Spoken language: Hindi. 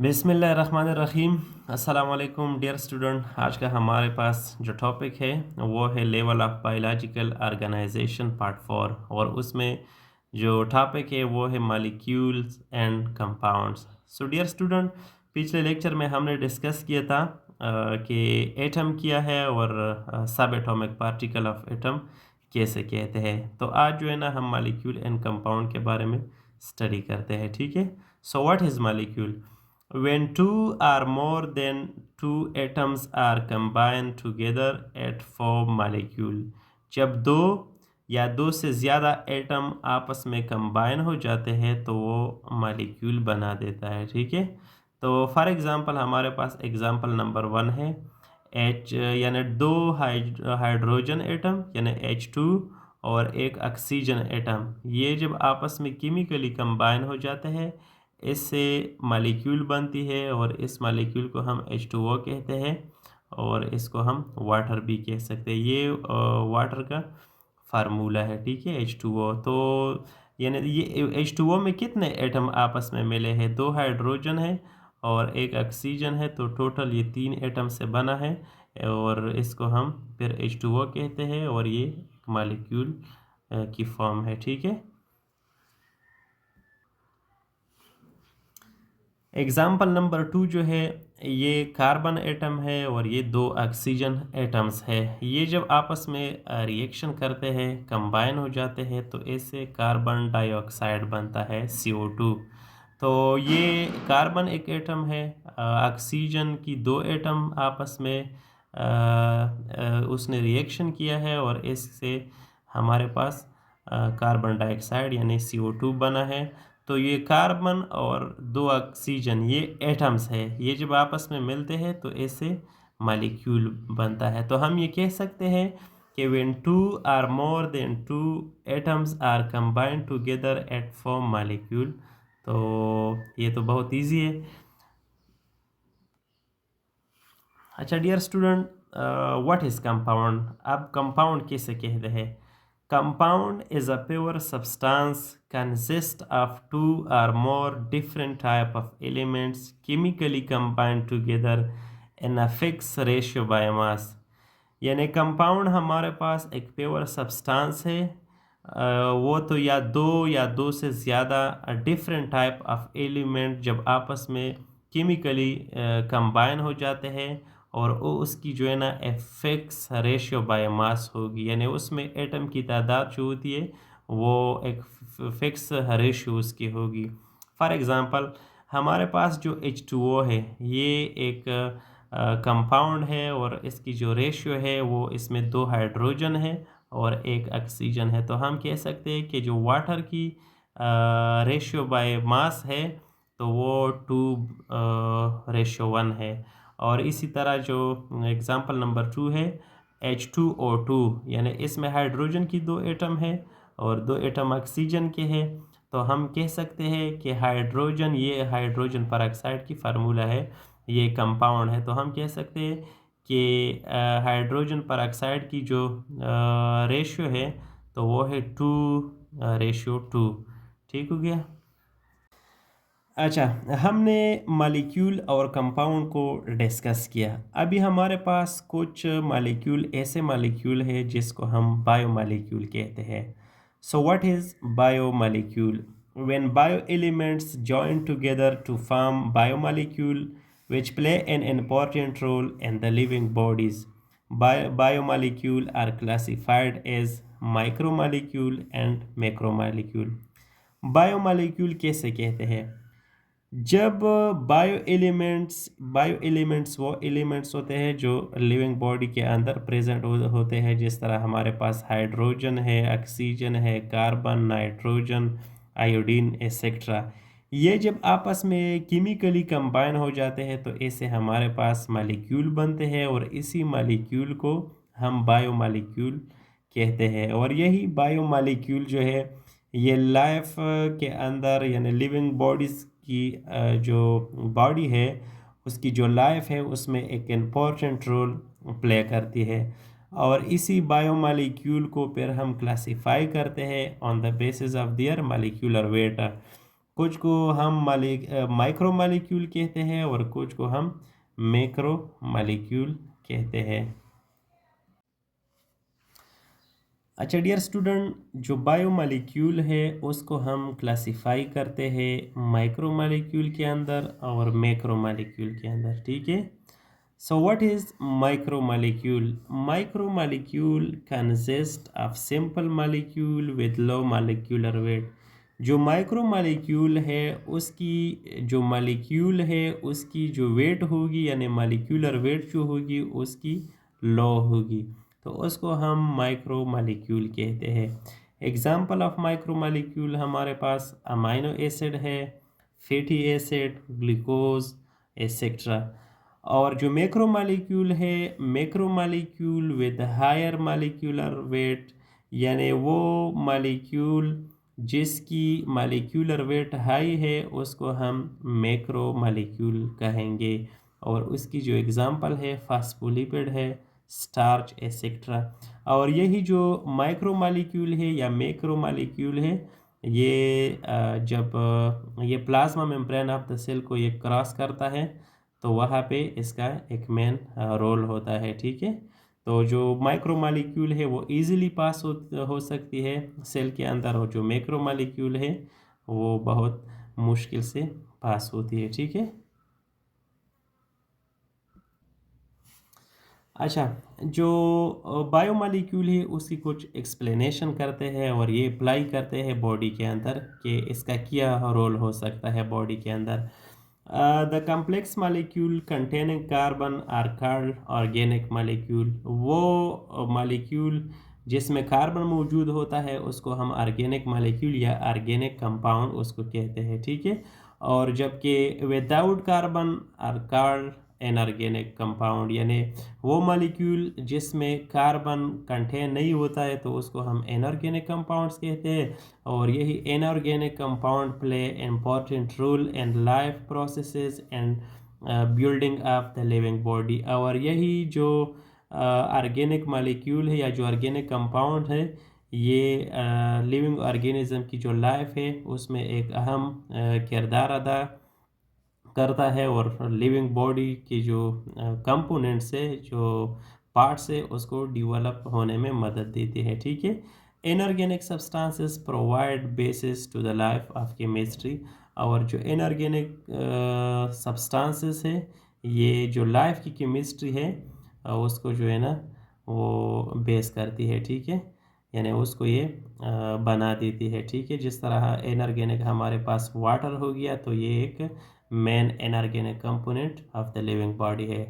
बिस्मिल्लाहिर्रहमानिर्रहीम। अस्सलाम वालेकुम डियर स्टूडेंट। आज का हमारे पास जो टॉपिक है वो है level of biological organisation part 4, और उसमें जो टॉपिक है वो है molecules and compounds. So dear student, पिछले लेक्चर में हमने डिस्कस किया था कि एटम क्या है और सब एटॉमिक पार्टिकल ऑफ एटम कैसे कहते हैं। तो आज जो है ना हम मॉलिक्यूल एंड कंपाउंड के बारे में स्टडी करते हैं, ठीक है। सो what is molecule? When two or more than two atoms are combined together at form molecule, जब दो या दो से ज़्यादा एटम आपस में कंबाइन हो जाते हैं तो वो मॉलिक्यूल बना देता है, ठीक है। तो फॉर एग्ज़ाम्पल हमारे पास एग्ज़ाम्पल नंबर 1 है H, यानी दो हाइड्रोजन एटम यानी H2 और एक ऑक्सीजन एटम, ये जब आपस में केमिकली कंबाइन हो जाते हैं इससे मॉलिक्यूल बनती है, और इस मॉलिक्यूल को हम H2O कहते हैं और इसको हम वाटर भी कह सकते हैं। ये वाटर का फार्मूला है, ठीक है, H2O। तो यानी ये H2O में कितने एटम आपस में मिले हैं? दो हाइड्रोजन है और एक ऑक्सीजन है, तो टोटल ये 3 एटम से बना है, और इसको हम फिर H2O कहते हैं, और ये मॉलिक्यूल की फॉर्म है, ठीक है। एग्ज़ाम्पल नंबर 2 जो है ये कार्बन एटम है और ये दो ऑक्सीजन एटम्स है। ये जब आपस में रिएक्शन करते हैं, कंबाइन हो जाते हैं, तो इससे कार्बन डाइऑक्साइड बनता है CO2। तो ये कार्बन एक एटम है, ऑक्सीजन की दो एटम आपस में उसने रिएक्शन किया है और इससे हमारे पास कार्बन डाइऑक्साइड यानी CO2 बना है। तो ये कार्बन और दो ऑक्सीजन ये एटम्स है, ये जब आपस में मिलते हैं तो इससे मॉलिक्यूल बनता है। तो हम ये कह सकते हैं कि when two or more than two atoms are combined together at form molecule। तो ये तो बहुत इजी है। अच्छा dear student, what is compound? अब कंपाउंड किसे कहते हैं? Compound is a pure substance consist of two और more different type of elements chemically combined together in a fix ratio by mass. यानी कंपाउंड हमारे पास एक प्योर सब्सटेंस है, वो तो या दो से ज़्यादा डिफरेंट टाइप ऑफ एलिमेंट जब आपस में केमिकली कंबाइन हो जाते हैं, और वो उसकी जो है ना फिक्स रेशियो बाय मास होगी, यानी उसमें एटम की तादाद जो होती है वो एक फिक्स रेशियो उसकी होगी। फॉर एग्ज़ाम्पल हमारे पास जो H2O है ये एक कंपाउंड है, और इसकी जो रेशियो है वो इसमें दो हाइड्रोजन है और एक ऑक्सीजन है। तो हम कह सकते हैं कि जो वाटर की रेशियो बाय मास है तो वो 2:1 है। और इसी तरह जो एग्ज़ाम्पल नंबर 2 है H2O2, यानी इसमें हाइड्रोजन की दो एटम है और दो एटम ऑक्सीजन के हैं। तो हम कह सकते हैं कि हाइड्रोजन, ये हाइड्रोजन परऑक्साइड की फार्मूला है, ये कंपाउंड है। तो हम कह सकते हैं कि हाइड्रोजन परऑक्साइड की जो रेशियो है तो वो है 2:2। ठीक हो गया। अच्छा, हमने मॉलिक्यूल और कंपाउंड को डिस्कस किया। अभी हमारे पास कुछ मॉलिक्यूल ऐसे मॉलिक्यूल है जिसको हम बायोमॉलिक्यूल कहते हैं। So what is biomolecule? When bio elements join together to form biomolecule which play an important role in the living bodies. Biomolecule are classified as micromolecule and macromolecule. Biomolecule कैसे कहते हैं? जब बायो एलिमेंट्स वो एलिमेंट्स होते हैं जो लिविंग बॉडी के अंदर प्रेजेंट होते हैं, जिस तरह हमारे पास हाइड्रोजन है, ऑक्सीजन है, कार्बन, नाइट्रोजन, आयोडीन एक्सेट्रा। ये जब आपस में केमिकली कंबाइन हो जाते हैं तो इससे हमारे पास मॉलिक्यूल बनते हैं, और इसी मॉलिक्यूल को हम बायोमॉलिक्यूल कहते हैं। और यही बायोमॉलिक्यूल जो है ये लाइफ के अंदर यानी लिविंग बॉडीज़ की जो बॉडी है उसकी जो लाइफ है उसमें एक इम्पॉर्टेंट रोल प्ले करती है। और इसी बायोमॉलिक्यूल को फिर हम क्लासिफाई करते हैं on the basis of their molecular weight. कुछ को हम माइक्रो मालिक्यूल कहते हैं और कुछ को हम मैक्रो मालिक्यूल कहते हैं। अच्छा डियर स्टूडेंट, जो बायोमॉलिक्यूल है उसको हम क्लासिफाई करते हैं माइक्रो मॉलिक्यूल के अंदर और मैक्रो मॉलिक्यूल के अंदर, ठीक है। So what is micro molecule? Micro molecule consist of simple molecule with low molecular weight. जो माइक्रो मॉलिक्यूल है उसकी जो वेट होगी यानी मॉलिक्यूलर वेट जो होगी उसकी लो होगी, तो उसको हम माइक्रो मालिक्यूल कहते हैं। एग्जाम्पल ऑफ माइक्रो मालिक्यूल हमारे पास अमाइनो एसिड है, फैटी एसिड, ग्लूकोज एसेट्रा। और जो मैक्रो मालिक्यूल है, macro molecule with higher molecular weight, यानी वो मालिक्यूल जिसकी मालिक्यूलर वेट हाई है उसको हम मैक्रो मालिक्यूल कहेंगे। और उसकी जो एग्जांपल है फास्फोलिपिड है, स्टार्च एसेट्रा। और यही जो माइक्रो मालिक्यूल है या मैक्रो मालिक्यूल है, ये जब ये plasma membrane of the cell को ये क्रॉस करता है तो वहाँ पे इसका एक मेन रोल होता है, ठीक है। तो जो माइक्रो मालिक्यूल है वो इजीली पास हो सकती है सेल के अंदर, और जो मैक्रो मालिक्यूल है वो बहुत मुश्किल से पास होती है, ठीक है। अच्छा, जो बायोमॉलिक्यूल है उसकी कुछ एक्सप्लेनेशन करते हैं और ये अप्लाई करते हैं बॉडी के अंदर कि इसका क्या रोल हो सकता है बॉडी के अंदर। The complex molecule containing carbon are called organic molecule. वो मालिक्यूल जिसमें कार्बन मौजूद होता है उसको हम ऑर्गेनिक मालिक्यूल या ऑर्गेनिक कंपाउंड उसको कहते हैं, ठीक है। और जबकि without carbon are called inorganic compound, यानी वो मॉलिक्यूल जिसमें कार्बन कंटेन नहीं होता है तो उसको हम इनऑर्गेनिक कंपाउंड्स कहते हैं। और यही inorganic compound play important role in life processes and building of the living body. और यही जो ऑर्गेनिक मॉलिक्यूल है या जो ऑर्गेनिक कंपाउंड है, ये लिविंग ऑर्गेनिज्म की जो लाइफ है उसमें एक अहम किरदार अदा करता है और लिविंग बॉडी की जो कंपोनेंट्स है, जो पार्ट्स है, उसको डेवलप होने में मदद देती है, ठीक है। Inorganic substances provide basis to the life of chemistry. और जो इनऑर्गेनिक सब्सटेंसेस है ये जो लाइफ की केमिस्ट्री है उसको जो है ना वो बेस करती है, ठीक है। यानी उसको ये बना देती है, ठीक है। जिस तरह इनऑर्गेनिक हमारे पास वाटर हो गया तो ये एक main inorganic component of the living body है।